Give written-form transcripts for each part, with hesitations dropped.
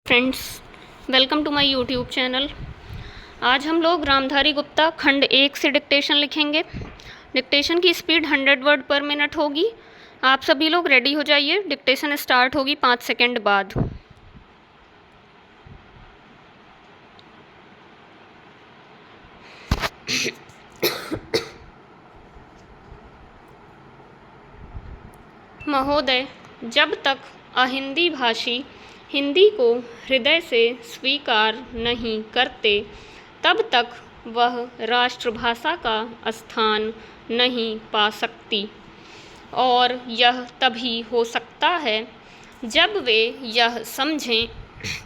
Friends, welcome to my YouTube channel. आज हम लोग रामधारी गुप्ता खंड 1 से डिक्टेशन लिखेंगे। डिक्टेशन की स्पीड 100 वर्ड पर मिनट होगी। आप सभी लोग रेडी हो जाइए, डिक्टेशन स्टार्ट होगी 5 सेकंड बाद। महोदय, जब तक अहिंदी भाषी हिंदी को हृदय से स्वीकार नहीं करते तब तक वह राष्ट्रभाषा का स्थान नहीं पा सकती, और यह तभी हो सकता है जब वे यह समझें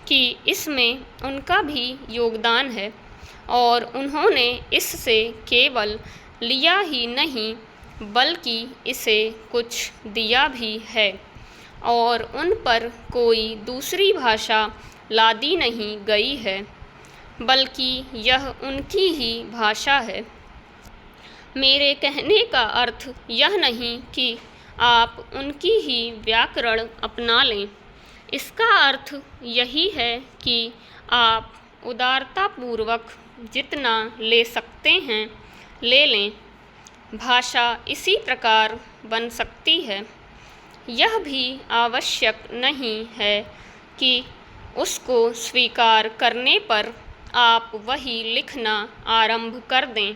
कि इसमें उनका भी योगदान है और उन्होंने इससे केवल लिया ही नहीं बल्कि इसे कुछ दिया भी है और उन पर कोई दूसरी भाषा लादी नहीं गई है, बल्कि यह उनकी ही भाषा है। मेरे कहने का अर्थ यह नहीं कि आप उनकी ही व्याकरण अपना लें। इसका अर्थ यही है कि आप उदारतापूर्वक जितना ले सकते हैं ले लें। भाषा इसी प्रकार बन सकती है। यह भी आवश्यक नहीं है कि उसको स्वीकार करने पर आप वही लिखना आरंभ कर दें,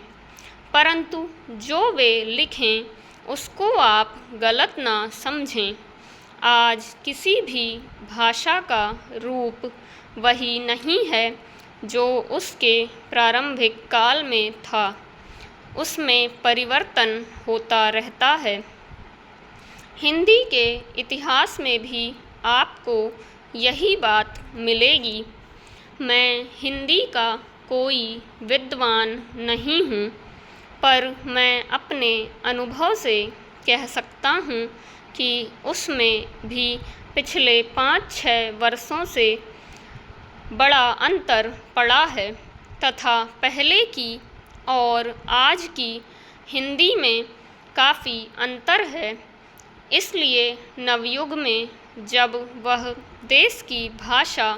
परंतु जो वे लिखें उसको आप गलत ना समझें। आज किसी भी भाषा का रूप वही नहीं है जो उसके प्रारंभिक काल में था। उसमें परिवर्तन होता रहता है। हिंदी के इतिहास में भी आपको यही बात मिलेगी। मैं हिंदी का कोई विद्वान नहीं हूँ, पर मैं अपने अनुभव से कह सकता हूँ कि उसमें भी पिछले 5-6 वर्षों से बड़ा अंतर पड़ा है तथा पहले की और आज की हिंदी में काफ़ी अंतर है। इसलिए नवयुग में जब वह देश की भाषा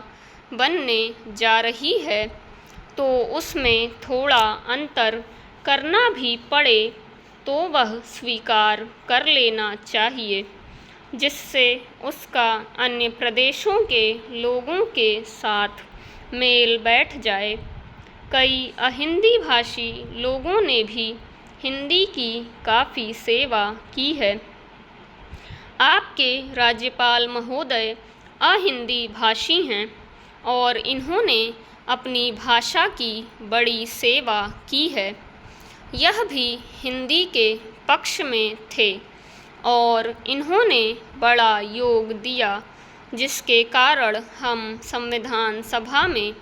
बनने जा रही है तो उसमें थोड़ा अंतर करना भी पड़े तो वह स्वीकार कर लेना चाहिए, जिससे उसका अन्य प्रदेशों के लोगों के साथ मेल बैठ जाए। कई अहिंदी भाषी लोगों ने भी हिंदी की काफ़ी सेवा की है। आपके राज्यपाल महोदय अहिंदी भाषी हैं और इन्होंने अपनी भाषा की बड़ी सेवा की है। यह भी हिंदी के पक्ष में थे और इन्होंने बड़ा योग दिया, जिसके कारण हम संविधान सभा में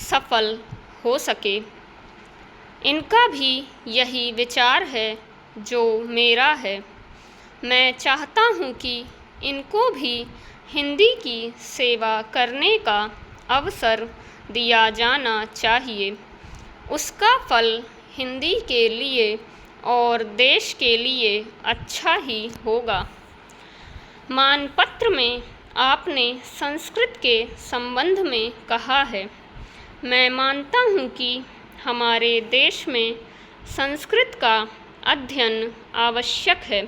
सफल हो सके। इनका भी यही विचार है जो मेरा है। मैं चाहता हूँ कि इनको भी हिंदी की सेवा करने का अवसर दिया जाना चाहिए। उसका फल हिंदी के लिए और देश के लिए अच्छा ही होगा। मानपत्र में आपने संस्कृत के संबंध में कहा है। मैं मानता हूँ कि हमारे देश में संस्कृत का अध्ययन आवश्यक है,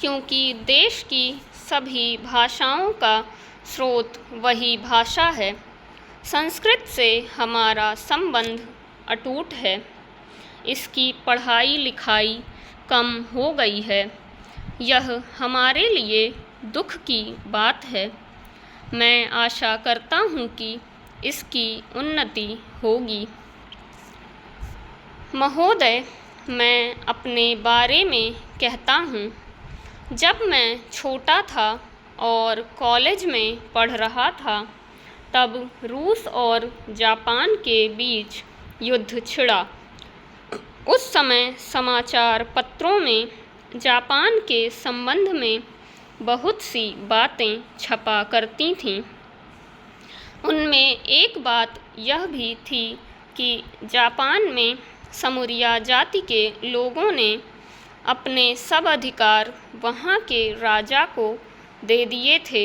क्योंकि देश की सभी भाषाओं का स्रोत वही भाषा है। संस्कृत से हमारा संबंध अटूट है। इसकी पढ़ाई लिखाई कम हो गई है। यह हमारे लिए दुख की बात है। मैं आशा करता हूँ कि इसकी उन्नति होगी। महोदय, मैं अपने बारे में कहता हूँ। जब मैं छोटा था और कॉलेज में पढ़ रहा था तब रूस और जापान के बीच युद्ध छिड़ा। उस समय समाचार पत्रों में जापान के संबंध में बहुत सी बातें छपा करती थीं। उनमें एक बात यह भी थी कि जापान में समूरिया जाति के लोगों ने अपने सब अधिकार वहाँ के राजा को दे दिए थे।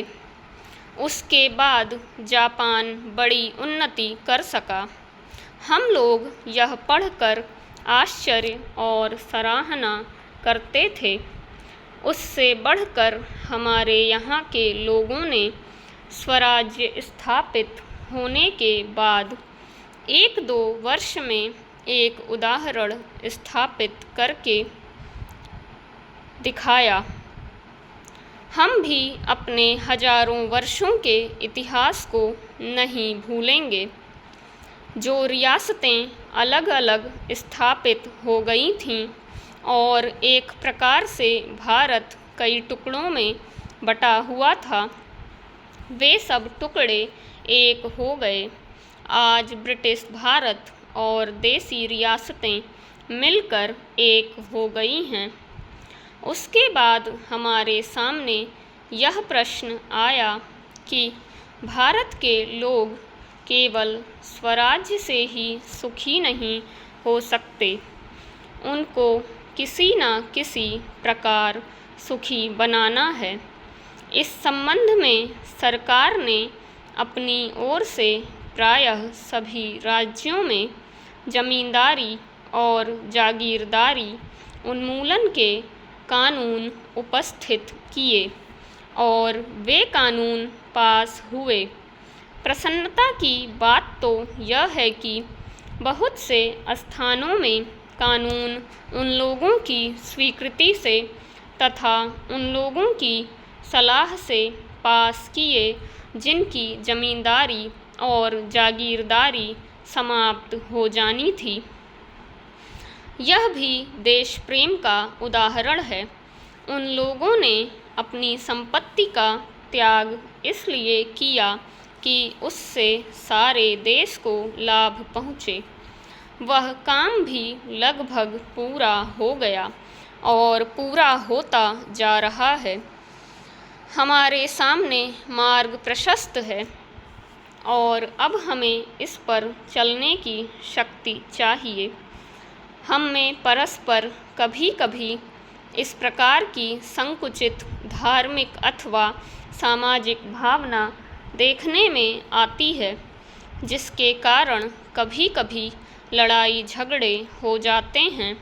उसके बाद जापान बड़ी उन्नति कर सका। हम लोग यह पढ़कर आश्चर्य और सराहना करते थे। उससे बढ़कर हमारे यहाँ के लोगों ने स्वराज्य स्थापित होने के बाद 1-2 वर्ष में एक उदाहरण स्थापित करके दिखाया। हम भी अपने हजारों वर्षों के इतिहास को नहीं भूलेंगे। जो रियासतें अलग अलग स्थापित हो गई थीं और एक प्रकार से भारत कई टुकड़ों में बटा हुआ था, वे सब टुकड़े एक हो गए। आज ब्रिटिश भारत और देसी रियासतें मिलकर एक हो गई हैं। उसके बाद हमारे सामने यह प्रश्न आया कि भारत के लोग केवल स्वराज्य से ही सुखी नहीं हो सकते, उनको किसी न किसी प्रकार सुखी बनाना है। इस संबंध में सरकार ने अपनी ओर से प्रायः सभी राज्यों में जमींदारी और जागीरदारी उन्मूलन के कानून उपस्थित किए और वे कानून पास हुए। प्रसन्नता की बात तो यह है कि बहुत से स्थानों में कानून उन लोगों की स्वीकृति से तथा उन लोगों की सलाह से पास किए जिनकी जमींदारी और जागीरदारी समाप्त हो जानी थी। यह भी देश प्रेम का उदाहरण है। उन लोगों ने अपनी संपत्ति का त्याग इसलिए किया कि उससे सारे देश को लाभ पहुँचे। वह काम भी लगभग पूरा हो गया और पूरा होता जा रहा है। हमारे सामने मार्ग प्रशस्त है और अब हमें इस पर चलने की शक्ति चाहिए। हम में परस्पर कभी कभी इस प्रकार की संकुचित धार्मिक अथवा सामाजिक भावना देखने में आती है, जिसके कारण कभी कभी लड़ाई झगड़े हो जाते हैं।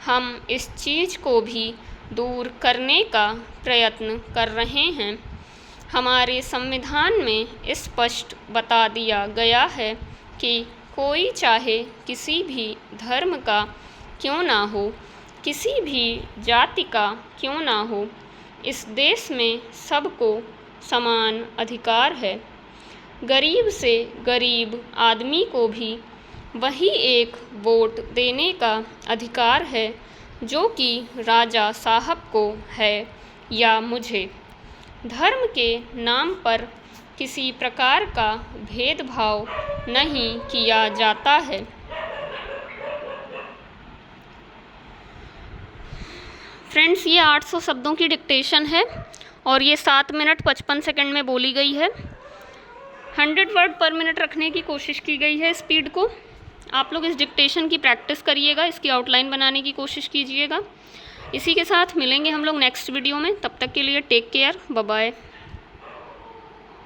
हम इस चीज़ को भी दूर करने का प्रयत्न कर रहे हैं। हमारे संविधान में स्पष्ट बता दिया गया है कि कोई चाहे किसी भी धर्म का क्यों ना हो, किसी भी जाति का क्यों ना हो, इस देश में सबको समान अधिकार है। गरीब से गरीब आदमी को भी वही एक वोट देने का अधिकार है जो कि राजा साहब को है या मुझे। धर्म के नाम पर किसी प्रकार का भेदभाव नहीं किया जाता है। फ्रेंड्स, ये 800 शब्दों की डिक्टेशन है और ये 7 मिनट 55 सेकंड में बोली गई है। 100 वर्ड पर मिनट रखने की कोशिश की गई है स्पीड को। आप लोग इस डिक्टेशन की प्रैक्टिस करिएगा, इसकी आउटलाइन बनाने की कोशिश कीजिएगा। इसी के साथ मिलेंगे हम लोग नेक्स्ट वीडियो में। तब तक के लिए टेक केयर, बाय बाय।